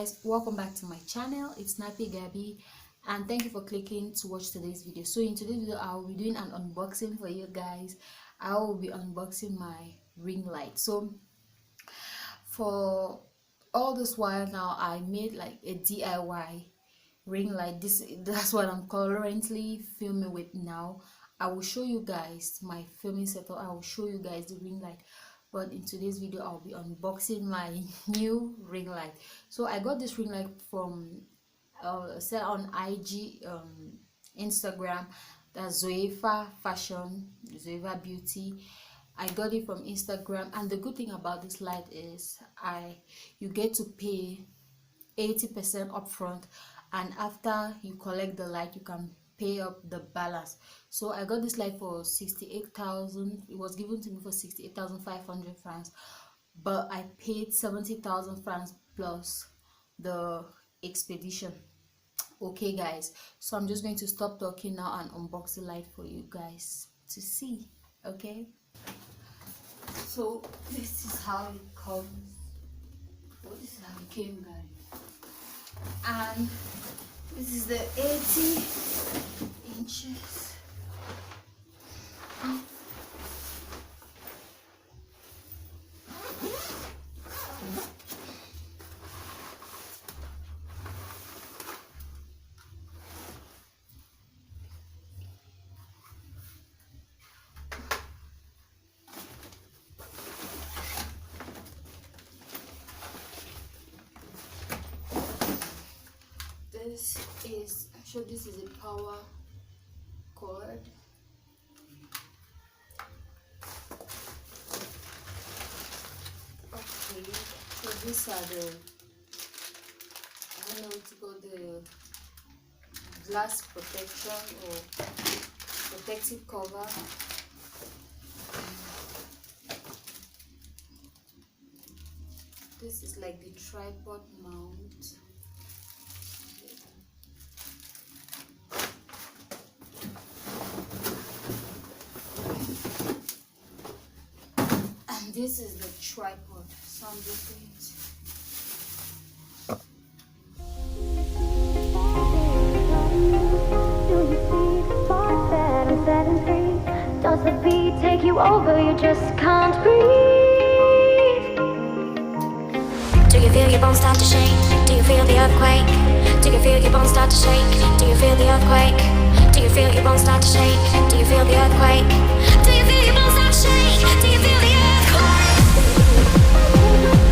guys, welcome back to my channel. It's Nappy Gabby and thank you for clicking to watch today's video. So in today's video I will be doing an unboxing for you guys. I will be unboxing my ring light. So for all this while now, I made like a DIY ring light. That's what I'm currently filming with now. I will show you guys my filming setup. I will show you guys the ring light, but in today's video I'll be unboxing my new ring light. So I got this ring light from sell on IG, Instagram. That's Zoefa Fashion, Zoefa Beauty. I got it from Instagram, and the good thing about this light is you get to pay 80% upfront, and after you collect the light you can pay up the balance. So I got this light for 68,000. It was given to me for 68,500 francs, but I paid 70,000 francs plus the expedition. Okay guys, so I'm just going to stop talking now and unbox the light for you guys to see. Okay, so this is how it comes. This is how it came, guys, and this is the 80 inches. This is a power cord. Okay, so these are the, I don't know what to call, the glass protection or protective cover. This is like the tripod mount. This is the tripod, so I'm just going to... Do you see the spark that I'm setting free? Does the beat take you over? You just can't breathe. Do you feel your bones start to shake? Do you feel the earthquake? Do you feel your bones start to shake? Do you feel the earthquake? Do you feel your bones start to shake? Do you feel the earthquake? Do you feel your bones start to shake? Do you feel the earthquake? Do you feel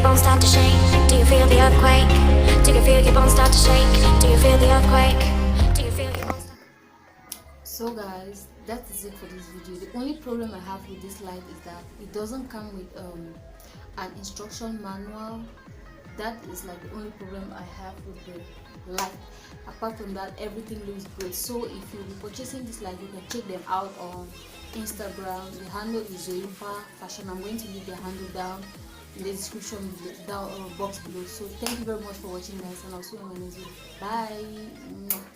your bones start to shake? Do you feel the earthquake? Do you feel your bones start to shake? Do you feel the earthquake? Do you feel your bones start So guys, that is it for this video. The only problem I have with this light is that it doesn't come with an instruction manual. That is like the only problem I have with the light. Apart from that, everything looks good. So if you'll be purchasing this light, you can check them out on Instagram. The handle is Zoifa Fashion. I'm going to leave the handle down in the description down box below. So thank you very much for watching, guys, and I'll see you in my next video. Bye.